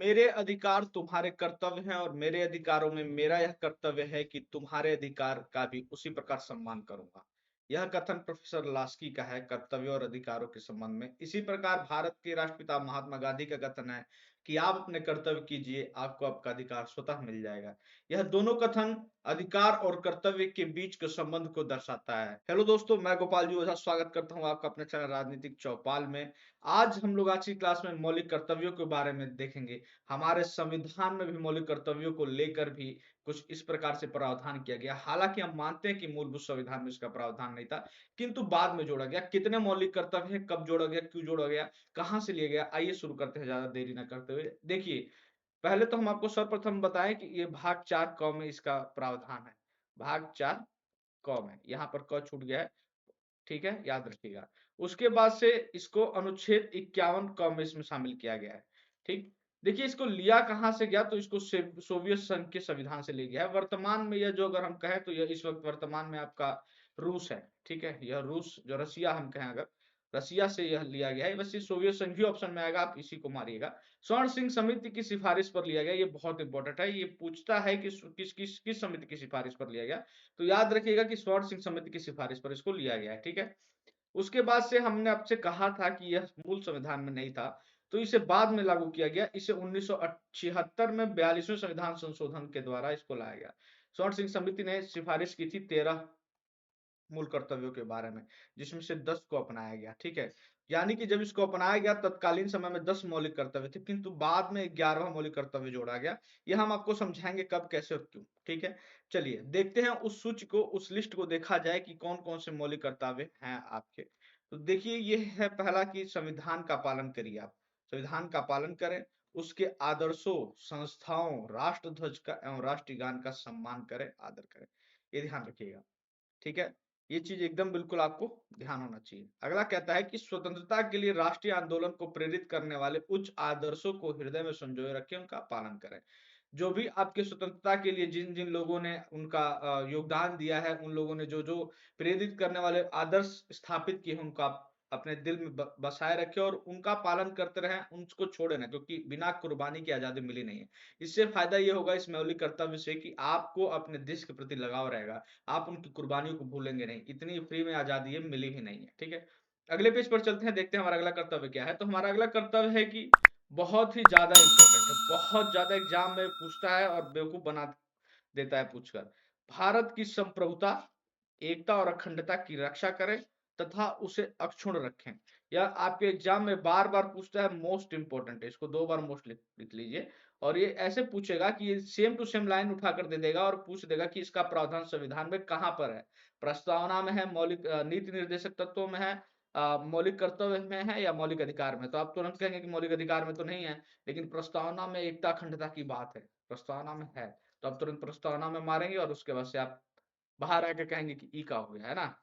मेरे अधिकार तुम्हारे कर्तव्य हैं और मेरे अधिकारों में मेरा यह कर्तव्य है कि तुम्हारे अधिकार का भी उसी प्रकार सम्मान करूंगा। यह कथन प्रोफेसर लास्की का है कर्तव्य और अधिकारों के संबंध में। इसी प्रकार भारत के राष्ट्रपिता महात्मा गांधी का कथन है कि आप अपने कर्तव्य कीजिए, आपको आपका अधिकार स्वतः मिल जाएगा। यह दोनों कथन अधिकार और कर्तव्य के बीच के संबंध को दर्शाता है। हेलो दोस्तों, मैं गोपाल जी ओझा स्वागत करता हूं आपका अपने चैनल राजनीतिक चौपाल में। आज हम लोग आज की क्लास में मौलिक कर्तव्यों के बारे में देखेंगे। हमारे संविधान में भी मौलिक कर्तव्यों को लेकर भी कुछ इस प्रकार से प्रावधान किया गया। हालांकि हम मानते हैं कि मूलभूत संविधान में इसका प्रावधान नहीं था, किंतु बाद में जोड़ा गया। कितने मौलिक कर्तव्य हैं, कब जोड़ा गया, क्यों जोड़ा गया, कहां से लिया गया, आइए शुरू करते हैं ज्यादा देरी न करते हुए। देखिए, पहले तो हम आपको सर्वप्रथम बताएं कि ये भाग 4 क में इसका प्रावधान है। भाग 4 क में यहाँ पर क छूट गया है, ठीक है, याद रखिएगा। उसके बाद से इसको अनुच्छेद 51 क में इसमें शामिल किया गया है। ठीक, देखिए इसको लिया कहां से गया, तो इसको सोवियत संघ के संविधान से लिया गया है। वर्तमान में यह जो अगर हम कहें तो यह इस वक्त वर्तमान में आपका रूस है। ठीक है, यह रूस जो रसिया हम कहें, अगर रसिया से यह लिया गया है। वैसे सोवियत संघ भी ऑप्शन में आएगा, आप इसी को मारिएगा। स्वर्ण सिंह समिति की सिफारिश पर लिया गया। ये बहुत इंपॉर्टेंट है, ये पूछता है कि किस किस किस समिति की सिफारिश पर लिया गया। तो याद रखिएगा कि स्वर्ण सिंह समिति की सिफारिश पर इसको लिया गया है। ठीक है, उसके बाद से हमने आपसे कहा था कि यह मूल संविधान में नहीं था, तो इसे बाद में लागू किया गया। इसे 1976 में 42वें संविधान संशोधन के द्वारा इसको लाया गया। स्वर्ण सिंह समिति ने सिफारिश की थी 13 मूल कर्तव्यों के बारे में, जिसमें से 10 को अपनाया गया। ठीक है, यानी कि जब इसको अपनाया गया तत्कालीन समय में 10 मौलिक कर्तव्य थे, किंतु बाद में 11वां मौलिक कर्तव्य जोड़ा गया। यह हम आपको समझाएंगे कब, कैसे और क्यों। ठीक है, चलिए देखते हैं उस सूची को, उस लिस्ट को देखा जाए कि कौन कौन से मौलिक कर्तव्य हैं आपके। तो देखिए, ये है पहला कि संविधान का पालन करिए। आप संविधान का पालन करें, उसके आदर्शों, संस्थाओं, राष्ट्र ध्वज का एवं राष्ट्रीय गान का सम्मान करें, आदर करें। ये ध्यान रखिएगा। ठीक है, ये चीज एकदम बिल्कुल आपको ध्यान होना चाहिए। अगला कहता है कि स्वतंत्रता के लिए राष्ट्रीय आंदोलन को प्रेरित करने वाले उच्च आदर्शों को हृदय में संजोए रखें, उनका पालन करें। जो भी आपके स्वतंत्रता के लिए जिन जिन लोगों ने उनका योगदान दिया है, उन लोगों ने जो जो प्रेरित करने वाले आदर्श स्थापित किए हैं, उनको आप अपने दिल में बसाए रखें और उनका पालन करते रहें, उनको छोड़े ना, क्योंकि बिना कुर्बानी की आजादी मिली नहीं है। इससे फायदा ये होगा इस मौलिक कर्तव्य से कि आपको अपने देश के प्रति लगाव रहेगा, आप उनकी कुर्बानियों को भूलेंगे नहीं। इतनी फ्री में आजादी है, मिली भी नहीं है। ठीक है, अगले पेज पर चलते हैं, देखते हैं हमारा अगला कर्तव्य क्या है। तो हमारा अगला कर्तव्य है कि बहुत ही ज्यादा इंपॉर्टेंट है, बहुत ज्यादा एग्जाम में पूछता है और बेवकूफ बना देता है पूछकर। भारत की संप्रभुता, एकता और अखंडता की रक्षा करें तथा उसे अक्षुण्ण रखें। यह आपके एग्जाम में बार बार पूछता है, मोस्ट इंपोर्टेंट है, इसको 2 बार मोस्ट लिख लीजिए। और ये ऐसे पूछेगा कि ये सेम टू सेम लाइन उठाकर दे देगा और पूछ देगा कि इसका प्रावधान संविधान में कहां पर है। प्रस्तावना में है, मौलिक नीति निर्देशक तत्वों में है, मौलिक कर्तव्य में है, या मौलिक अधिकार में। तो आप तुरंत कहेंगे कि मौलिक अधिकार में तो नहीं है, लेकिन प्रस्तावना में एकता अखंडता की बात है, प्रस्तावना में है। तो आप तुरंत प्रस्तावना में मारेंगे और उसके बाद से आप बाहर आके कहेंगे कि ई का हो गया, है ना।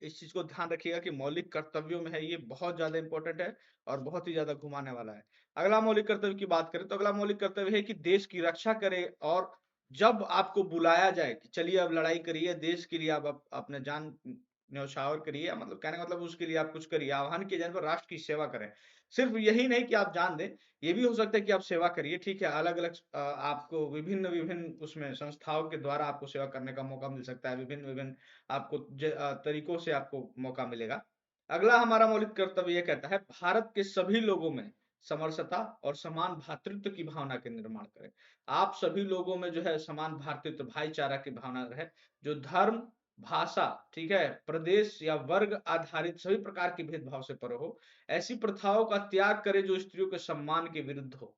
इस चीज को ध्यान रखिएगा कि मौलिक कर्तव्यों में है, ये बहुत ज्यादा इंपॉर्टेंट है और बहुत ही ज्यादा घुमाने वाला है। अगला मौलिक कर्तव्य की बात करें तो अगला मौलिक कर्तव्य है कि देश की रक्षा करे, और जब आपको बुलाया जाए कि चलिए अब लड़ाई करिए देश के लिए, आप अपने जान न्यौछावर करिए, मतलब कहने का मतलब उसके लिए आप कुछ करिए, आह्वान किए जाने पर राष्ट्र की सेवा करें। सिर्फ यही नहीं कि आप जान दें, ये भी हो सकता है कि आप सेवा करिए। ठीक है, अलग अलग आपको विभिन्न विभिन्न उसमें संस्थाओं के द्वारा आपको सेवा करने का मौका मिल सकता है, विभिन्न विभिन्न आपको तरीकों से आपको मौका मिलेगा। अगला हमारा मौलिक कर्तव्य ये कहता है, भारत के सभी लोगों में समरसता और समान भ्रातृत्व की भावना के निर्माण करें। आप सभी लोगों में जो है समान भ्रातृत्व, भाईचारा की भावना रहे, जो धर्म, भाषा, ठीक है, प्रदेश या वर्ग आधारित सभी प्रकार के भेदभाव से परे हो। ऐसी प्रथाओं का त्याग करे जो स्त्रियों के सम्मान के विरुद्ध हो।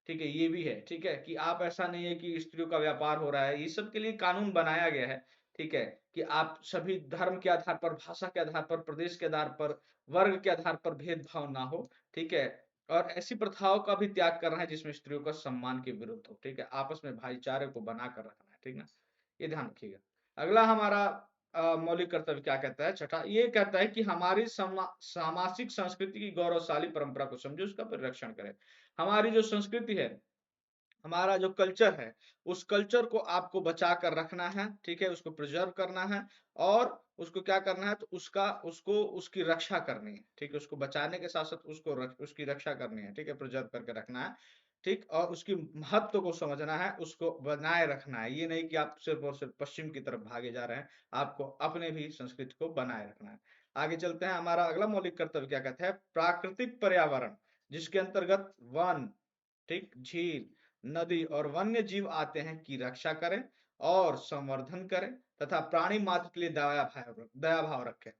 ठीक है, ये भी है। ठीक है, कि आप ऐसा नहीं है कि स्त्रियों का व्यापार हो रहा है, ये सब के लिए कानून बनाया गया है। ठीक है, कि आप सभी धर्म के आधार पर, भाषा के आधार पर, प्रदेश के आधार पर, वर्ग के आधार पर भेदभाव ना हो। ठीक है, और ऐसी प्रथाओं का भी त्याग करना है जिसमें स्त्रियों का सम्मान के विरुद्ध हो। ठीक है, आपस में भाईचारे को बनाकर रखना है। ठीक ना, ये ध्यान रखिएगा। अगला हमारा मौलिक कर्तव्य क्या कहता है, छठा, ये कहता है कि हमारी सामाजिक संस्कृति की गौरवशाली परंपरा को समझे, उसका परिरक्षण करें। हमारी जो संस्कृति है, हमारा जो कल्चर है, उस कल्चर को आपको बचा कर रखना है। ठीक है, उसको प्रिजर्व करना है और उसको क्या करना है, तो उसका उसको उसकी रक्षा करनी है। ठीक है, उसको बचाने के साथ साथ उसकी रक्षा करनी है। ठीक है, प्रिजर्व करके रखना है। ठीक, और उसकी महत्व को समझना है, उसको बनाए रखना है। ये नहीं कि आप सिर्फ और सिर्फ पश्चिम की तरफ भागे जा रहे हैं, आपको अपने भी संस्कृति को बनाए रखना है। आगे चलते हैं, हमारा अगला मौलिक कर्तव्य क्या कहता है? प्राकृतिक पर्यावरण, जिसके अंतर्गत वन, ठीक, झील, नदी और वन्य जीव आते हैं, की रक्षा करें और संवर्धन करें तथा प्राणी मात्र के लिए दया भाव रखें।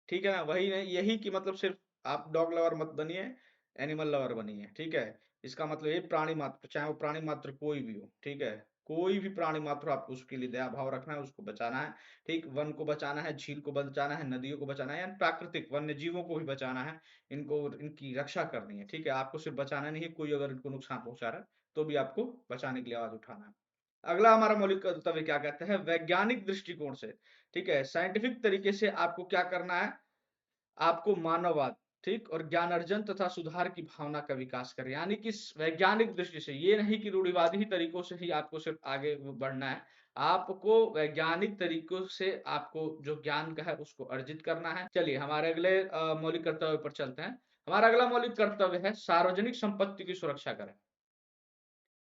ठीक है ना? वही नहीं, यही कि मतलब सिर्फ आप डॉग लवर मत बनिए, एनिमल लवर बनिए, ठीक है? इसका मतलब ये प्राणी मात्र, चाहे वो प्राणी मात्र कोई भी हो, ठीक है? कोई भी प्राणी मात्र हो, आपको उसके लिए दया भाव रखना है, उसको बचाना है, ठीक? वन को बचाना है, झील को बचाना है, नदियों को बचाना है, यानी प्राकृतिक वन्य जीवों को भी बचाना है, इनको, इनकी रक्षा करनी है, ठीक है? आपको सिर्फ बचाना नहीं है, कोई अगर इनको नुकसान पहुंचा रहा है, तो भी आपको बचाने के लिए आवाज उठाना है। अगला हमारा मौलिक कर्तव्य क्या कहता है? वैज्ञानिक दृष्टिकोण से, ठीक है, साइंटिफिक तरीके से आपको क्या करना है? आपको मानववाद, ठीक, और ज्ञान अर्जन तथा सुधार की भावना का विकास करें, यानी कि वैज्ञानिक दृष्टि से, ये नहीं कि रूढ़िवादी तरीकों से ही आपको सिर्फ आगे बढ़ना है, आपको वैज्ञानिक तरीकों से आपको जो ज्ञान का है उसको अर्जित करना है। चलिए हमारे अगले मौलिक कर्तव्य पर चलते हैं। हमारा अगला मौलिक कर्तव्य है सार्वजनिक संपत्ति की सुरक्षा करें।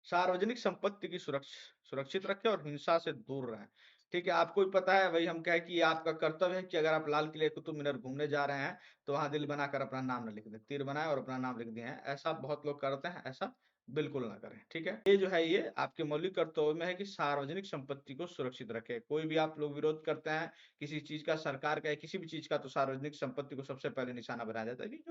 सार्वजनिक संपत्ति की सुरक्षित रखें और हिंसा से दूर रहें। ठीक है, आपको भी पता है, वही हम कहें कि ये आपका कर्तव्य है कि अगर आप लाल किले कुतुब मीनार घूमने जा रहे हैं, तो वहां दिल बनाकर अपना नाम न लिख दें, तीर बनाए और अपना नाम लिख दिए हैं। ऐसा बहुत लोग करते हैं, ऐसा बिल्कुल ना करें। ठीक है, ये जो है ये आपके मौलिक कर्तव्य में है कि सार्वजनिक संपत्ति को सुरक्षित रखें। कोई भी आप लोग विरोध करते हैं किसी चीज का, सरकार का या किसी भी चीज का, तो सार्वजनिक संपत्ति को सबसे पहले निशाना बनाया जाता है, कि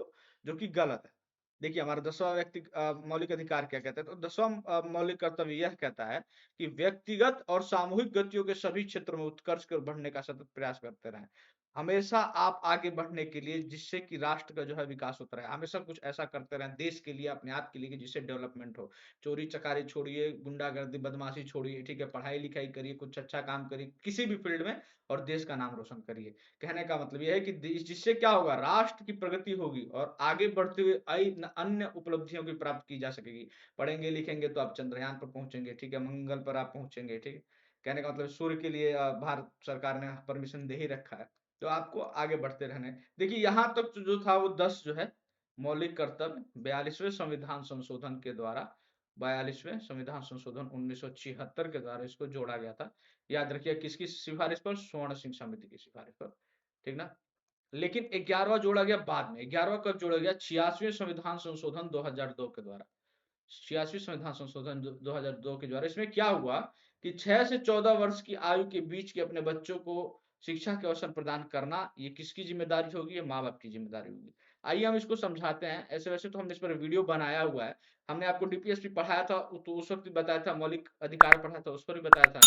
जो कि गलत है। देखिए हमारा 10वां व्यक्ति मौलिक अधिकार क्या कहता है? तो 10वां मौलिक कर्तव्य यह कहता है कि व्यक्तिगत और सामूहिक गतियों के सभी क्षेत्रों में उत्कर्ष कर बढ़ने का सतत प्रयास करते रहें। हमेशा आप आगे बढ़ने के लिए, जिससे कि राष्ट्र का जो है विकास होता रहे, हमेशा कुछ ऐसा करते रहें देश के लिए, अपने आप के लिए, कि जिससे डेवलपमेंट हो। चोरी चकारी छोड़िए, गुंडागर्दी बदमाशी छोड़िए, ठीक है, पढ़ाई लिखाई करिए, कुछ अच्छा काम करिए किसी भी फील्ड में, और देश का नाम रोशन करिए। कहने का मतलब यह है कि जिससे क्या होगा, राष्ट्र की प्रगति होगी और आगे बढ़ते हुए अन्य उपलब्धियों की प्राप्त की जा सकेगी। पढ़ेंगे लिखेंगे तो आप चंद्रयान पर पहुंचेंगे, ठीक है, मंगल पर आप पहुंचेंगे, ठीक है। कहने का मतलब सूर्य के लिए भारत सरकार ने परमिशन दे ही रखा है, तो आपको आगे बढ़ते रहने। देखिए यहाँ तक जो था वो 10 जो है मौलिक कर्तव्य 42वें संविधान संशोधन के द्वारा, 42वें संविधान संशोधन 1976 के द्वारा इसको जोड़ा गया था। याद रखिए किसकी सिफारिश पर? स्वर्ण सिंह समिति की सिफारिश पर, ठीक ना। लेकिन 11वां जोड़ा गया बाद में। 11वां कब जोड़ा गया? 86वें संविधान संशोधन 2002 के द्वारा। 86वें संविधान संशोधन 2002 के द्वारा इसमें क्या हुआ कि 6 से 14 वर्ष की आयु के बीच के अपने बच्चों को शिक्षा के अवसर प्रदान करना, ये किसकी जिम्मेदारी होगी? ये माँ बाप की जिम्मेदारी होगी। आइए हम इसको समझाते हैं। ऐसे वैसे तो हमने इस पर वीडियो बनाया हुआ है, हमने आपको डीपीएसपी पढ़ाया था, तो उस वक्त बताया था, मौलिक अधिकार पढ़ा था, उस पर भी बताया था।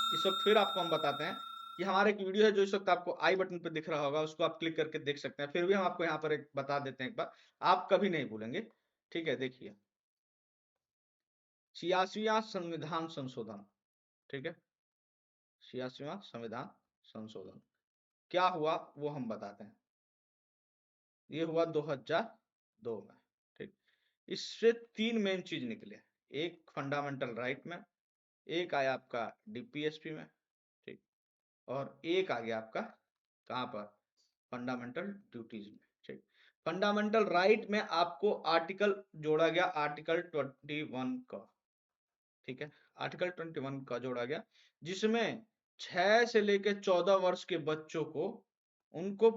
इस वक्त फिर आपको हम बताते हैं कि हमारा एक वीडियो है जो इस वक्त आपको आई बटन पे दिख रहा होगा, उसको आप क्लिक करके देख सकते हैं। फिर भी हम आपको यहाँ पर एक बता देते हैं, एक बार आप कभी नहीं भूलेंगे। ठीक है, देखिए 86वां संविधान संशोधन, ठीक है, 86वां संविधान संशोधन क्या हुआ वो हम बताते हैं। ये हुआ 2002 में, ठीक। इससे 3 मेन चीज निकले। एक फंडामेंटल राइट में, एक आया आपका डीपीएसपी में, ठीक, और एक आ गया आपका कहाँ पर? फंडामेंटल ड्यूटीज में, ठीक। फंडामेंटल राइट में आपको आर्टिकल जोड़ा गया, आर्टिकल 21 का, ठीक है, आर्टिकल 21 का जोड़ा गया, जिसमें 6 से लेकर 14 वर्ष के बच्चों को, उनको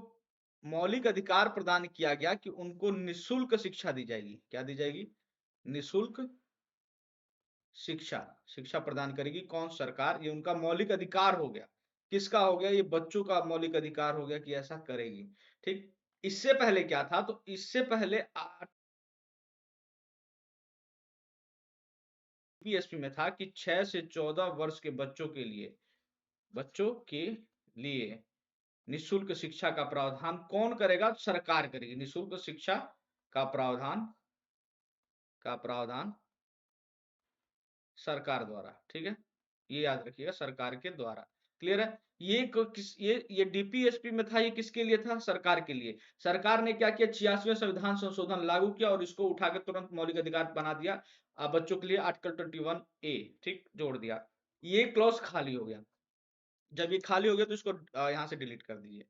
मौलिक अधिकार प्रदान किया गया कि उनको निशुल्क शिक्षा दी जाएगी। क्या दी जाएगी? निशुल्क शिक्षा। शिक्षा प्रदान करेगी कौन? सरकार। ये उनका मौलिक अधिकार हो गया। किसका हो गया? ये बच्चों का मौलिक अधिकार हो गया कि ऐसा करेगी, ठीक। इससे पहले क्या था? तो इससे पहले पीएसपी में था कि 6 से 14 वर्ष के बच्चों के लिए निशुल्क शिक्षा का प्रावधान कौन करेगा? सरकार करेगी। निशुल्क शिक्षा का प्रावधान सरकार द्वारा, ठीक है, ये याद रखिएगा, सरकार के द्वारा। क्लियर है? ये डीपीएसपी में था, ये किसके लिए था? सरकार के लिए। सरकार ने क्या किया? 86वें संविधान संशोधन लागू किया और इसको उठाकर तुरंत मौलिक अधिकार बना दिया। बच्चों के लिए आर्टिकल 21A, ठीक, जोड़ दिया। ये क्लॉज खाली हो गया। जब ये खाली हो गया तो इसको यहाँ से डिलीट कर दीजिए,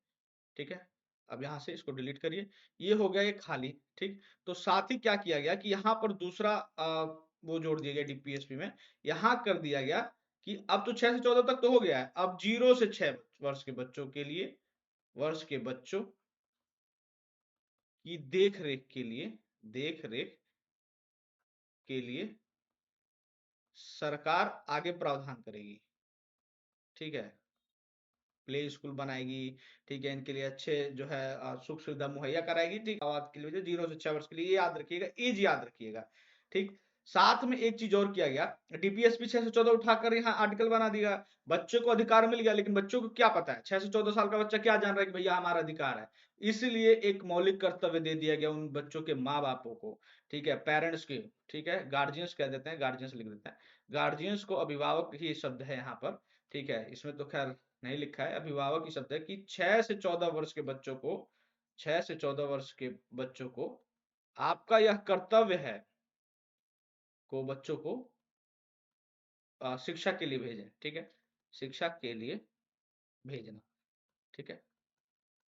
ठीक है। अब यहाँ से इसको डिलीट करिए, ये हो गया ये खाली, ठीक। तो साथ ही क्या किया गया कि यहाँ पर दूसरा वो जोड़ दिया गया डीपीएसपी में, यहाँ कर दिया गया कि अब तो 6 से 14 तक तो हो गया है, अब 0 से 6 वर्ष के बच्चों के लिए, वर्ष के बच्चों की देख रेख के लिए, देख रेख के लिए सरकार आगे प्रावधान करेगी, ठीक है। प्ले स्कूल बनाएगी, ठीक है, इनके लिए अच्छे जो है सुख सुविधा मुहैया कराएगी, ठीक। आपके लिए 0 से 6 वर्ष के लिए, ये याद रखिएगा, एज याद रखिएगा, ठीक। साथ में एक चीज और किया गया, डीपीएसपी 6 से 14 उठाकर यहाँ आर्टिकल बना दिया, बच्चे को अधिकार मिल गया, लेकिन बच्चों को क्या पता है, 6 से 14 साल का बच्चा क्या जान रहा है कि भैया हमारा अधिकार है। इसलिए एक मौलिक कर्तव्य दे दिया गया उन बच्चों के माँ बापों को, ठीक है, पेरेंट्स के, ठीक है, गार्जियंस कह देते हैं, गार्जियंस लिख देते हैं, गार्जियंस को, अभिभावक ही शब्द है यहाँ पर, ठीक है, इसमें तो खैर नहीं लिखा है, अभिभावक ही शब्द है, कि 6 से 14 वर्ष के बच्चों को, 6 से 14 वर्ष के बच्चों को आपका यह कर्तव्य है, को बच्चों को शिक्षा के लिए भेजें, ठीक है, शिक्षा के लिए भेजना, ठीक है।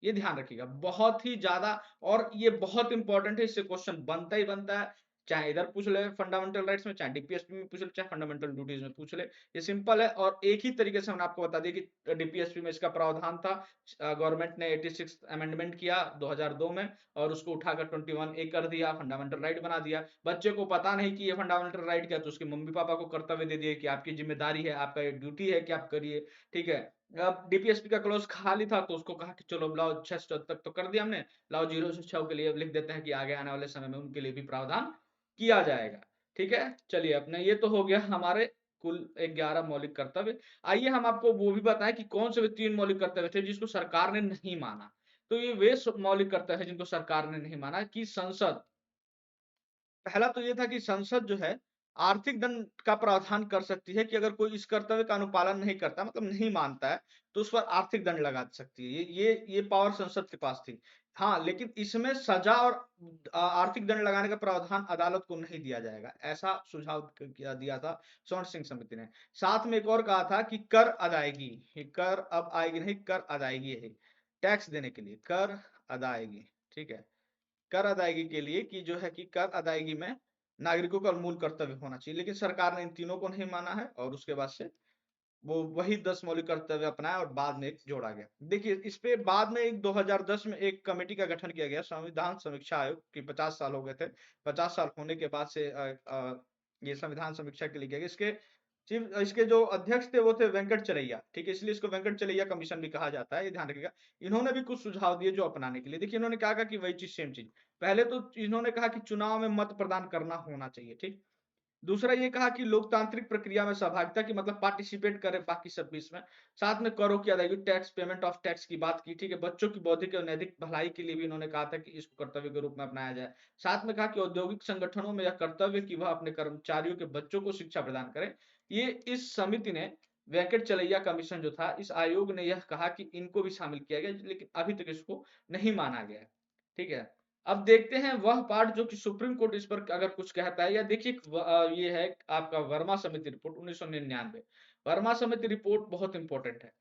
ये ध्यान रखिएगा, बहुत ही ज्यादा, और ये बहुत इंपॉर्टेंट है, इससे क्वेश्चन बनता ही बनता है, चाहे इधर पूछ ले फंडामेंटल राइट्स में, चाहे डीपीएसपी में पूछ ले, चाहे फंडामेंटल ड्यूटीज में पूछ ले, ये सिंपल है। और एक ही तरीके से हमने आपको बता दिया कि डीपीएसपी में इसका प्रावधान था, गवर्नमेंट ने 86 अमेंडमेंट किया 2002 में, और उसको उठाकर 21A कर दिया, फंडामेंटल राइट बना दिया। बच्चे को पता नहीं कि ये फंडामेंटल राइट क्या, तो उसके मम्मी पापा को कर्तव्य दे दिए कि आपकी जिम्मेदारी है, आपका ये ड्यूटी है कि आप करिए, ठीक है। अब डीपीएसपी का क्लोज खाली था, तो उसको कहा कि चलो लाओ 6 से 14 तक तो कर दिया हमने, लाओ 0 से 6 के लिए लिख देते हैं कि आगे आने वाले समय में उनके लिए भी प्रावधान किया जाएगा, ठीक है। चलिए, अपने ये तो हो गया हमारे कुल 11 मौलिक कर्तव्य। आइए हम आपको वो भी बताएं कि कौन से वे 3 मौलिक कर्तव्य थे जिसको सरकार ने नहीं माना। तो ये वे मौलिक कर्तव्य है जिनको सरकार ने नहीं माना, कि संसद, पहला तो ये था कि संसद जो है आर्थिक दंड का प्रावधान कर सकती है, कि अगर कोई इस कर्तव्य का अनुपालन नहीं करता, मतलब नहीं मानता है, तो उस पर आर्थिक दंड लगा सकती है। ये पावर संसद के पास थी। हाँ, लेकिन इसमें सजा और आर्थिक दंड लगाने का प्रावधान अदालत को नहीं दिया जाएगा, ऐसा सुझाव दिया था स्वर्ण सिंह समिति ने। साथ में एक और कहा था कि कर अदायगी, कर अब आएगी नहीं, कर अदायगी है, टैक्स देने के लिए कर अदायगी, ठीक है, कर अदायगी के लिए, कि जो है कि कर अदायगी में नागरिकों का मूल कर्तव्य होना चाहिए, लेकिन सरकार ने इन तीनों को नहीं माना है, और उसके बाद से वो वही 10 मौलिक कर्तव्य अपनाया, और बाद में एक जोड़ा गया। देखिए, इस पे बाद में एक 2010 में एक कमेटी का गठन किया गया, संविधान समीक्षा आयोग, की 50 साल हो गए थे, 50 साल होने के बाद से ये संविधान समीक्षा के लिए किया गया। इसके जो अध्यक्ष थे वो थे वेंकट चरैया, ठीक है, इसलिए इसको वेंकट चरैया कमीशन भी कहा जाता है, ये ध्यान रखिएगा। इन्होंने भी कुछ सुझाव दिए जो अपनाने के लिए। देखिए, इन्होंने क्या कहा कि वही चीज, सेम चीज। पहले तो इन्होंने कहा कि चुनाव में मत प्रदान करना होना चाहिए, ठीक। दूसरा ये कहा कि लोकतांत्रिक प्रक्रिया में सहभागिता की, मतलब पार्टिसिपेट करें बाकी सब भी इसमें। साथ में करों की अदायगी, टैक्स, पेमेंट ऑफ टैक्स की बात की, ठीक है। बच्चों की बौद्धिक और नैतिक भलाई के लिए भी इन्होंने कहा था कि इसको कर्तव्य के रूप में अपनाया जाए। साथ में कहा कि औद्योगिक संगठनों में यह कर्तव्य कि वह अपने कर्मचारियों के बच्चों को शिक्षा प्रदान करें। ये इस समिति ने, वेंकट चलैया कमीशन जो था, इस आयोग ने यह कहा कि इनको भी शामिल किया गया, लेकिन अभी तक इसको नहीं माना गया है, ठीक है। अब देखते हैं वह पार्ट जो कि सुप्रीम कोर्ट इस पर अगर कुछ कहता है, या देखिए ये है आपका वर्मा समिति रिपोर्ट 1999। वर्मा समिति रिपोर्ट बहुत इंपॉर्टेंट है,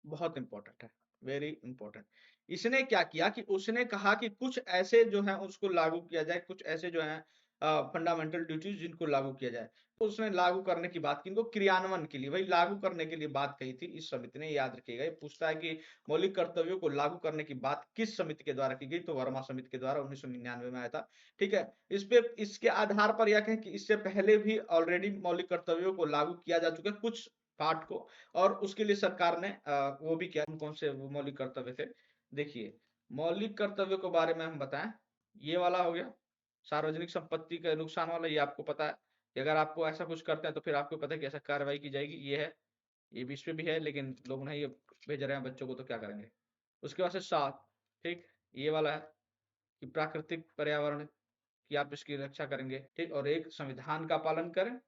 बहुत इंपॉर्टेंट है, वेरी इंपॉर्टेंट। इसने क्या किया कि उसने कहा कि कुछ ऐसे जो है उसको लागू किया जाए, कुछ ऐसे जो है फंडामेंटल ड्यूटीज जिनको लागू किया जाए। तो उसने लागू करने की बात की, इनको क्रियान्वयन के लिए, वही लागू करने के लिए बात कही थी इस समिति ने, याद रखिएगा। ये पूछता है कि मौलिक कर्तव्यों को लागू करने की बात किस समिति के द्वारा की गई, तो वर्मा समिति के द्वारा 1999 में आया था, ठीक है। इस पे, इसके आधार पर यह कहें कि इससे पहले भी ऑलरेडी मौलिक कर्तव्यों को लागू किया जा चुका है, कुछ पार्ट को, और उसके लिए सरकार ने वो भी किया। कौन से वो मौलिक कर्तव्य थे, देखिए। मौलिक कर्तव्य के बारे में हम बताएं, ये वाला हो गया सार्वजनिक संपत्ति का नुकसान वाला, ये आपको पता है कि अगर आपको ऐसा कुछ करते हैं तो फिर आपको पता है कि ऐसा कार्रवाई की जाएगी, ये है। ये बीच में भी है, लेकिन लोग नहीं भेज रहे हैं बच्चों को, तो क्या करेंगे। उसके बाद से 7, ठीक, ये वाला है कि प्राकृतिक पर्यावरण की आप इसकी रक्षा करेंगे, ठीक। और एक, संविधान का पालन करें,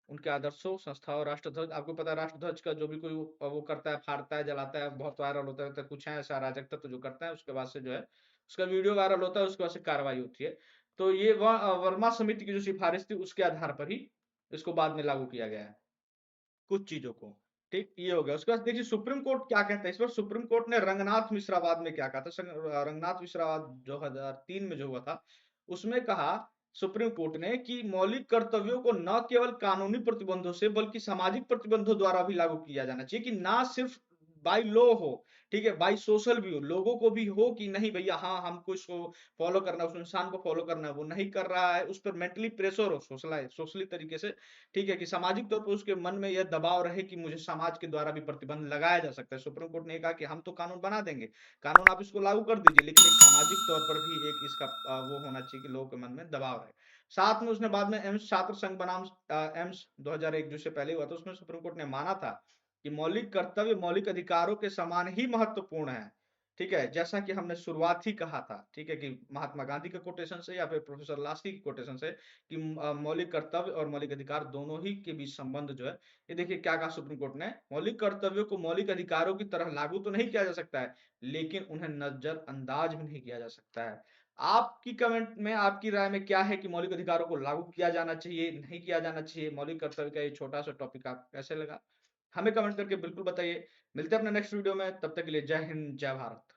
उनके आदर्शों, संस्थाओं, राष्ट्रध्वज, आपको पता है राष्ट्रध्वज का जो भी कोई वो करता है, फाड़ता है, जलाता है, बहुत वायरल होता है, तो कुछ है ऐसा अराजक तत्व जो करता है, उसके बाद से जो है उसका वीडियो वायरल होता है, उसके बाद से कार्रवाई होती है। तो ये वर्मा समिति की जो सिफारिश थी उसके आधार पर ही इसको बाद में लागू किया गया है, कुछ चीजों को, ठीक, ये हो गया। उसके बाद देखिए सुप्रीम कोर्ट क्या कहता है इस पर। सुप्रीम कोर्ट ने रंगनाथ मिश्रावाद में क्या कहा था। रंगनाथ मिश्रावाद 2003 में जो हुआ था, उसमें कहा सुप्रीम कोर्ट ने कि मौलिक कर्तव्यों को न केवल कानूनी प्रतिबंधों से बल्कि सामाजिक प्रतिबंधों द्वारा भी लागू किया जाना चाहिए, कि ना सिर्फ बाई लॉ हो, ठीक है, बाई सोशल भी हो, लोगों को भी हो कि नहीं भैया हाँ हमको इसको फॉलो करना है, उस इंसान को फॉलो करना है, वो नहीं कर रहा है, उस पर मेंटली प्रेशर हो, सोशली तरीके से, ठीक है, कि सामाजिक तौर पर उसके मन में यह दबाव रहे कि मुझे समाज के द्वारा भी प्रतिबंध लगाया जा सकता है। सुप्रीम कोर्ट ने कहा कि हम तो कानून बना देंगे, कानून आप इसको लागू कर दीजिए, लेकिन एक सामाजिक तौर पर भी एक इसका वो होना चाहिए कि लोगों के मन में दबाव रहे। साथ में उसने बाद में एम्स छात्र संघ बनाम एम्स 2001 जो से पहले हुआ था, उसमें सुप्रीम कोर्ट ने माना था कि मौलिक कर्तव्य मौलिक अधिकारों के समान ही महत्वपूर्ण है। ठीक है, जैसा कि हमने शुरुआत ही कहा था, ठीक है, कि महात्मा गांधी के कोटेशन से या फिर प्रोफेसर लास्की के कोटेशन से, कि मौलिक कर्तव्य और मौलिक अधिकार दोनों ही के बीच संबंध जो है, ये देखिए क्या कहा सुप्रीम कोर्ट ने। मौलिक कर्तव्यों को मौलिक अधिकारों की तरह लागू तो नहीं किया जा सकता है, लेकिन उन्हें नजरअंदाज भी नहीं किया जा सकता है। आपकी कमेंट में, आपकी राय में क्या है कि मौलिक अधिकारों को लागू किया जाना चाहिए, नहीं किया जाना चाहिए? मौलिक कर्तव्य का ये छोटा सा टॉपिक आप कैसे लगा, हमें कमेंट करके बिल्कुल बताइए। मिलते हैं अपने नेक्स्ट वीडियो में, तब तक के लिए जय हिंद जय भारत।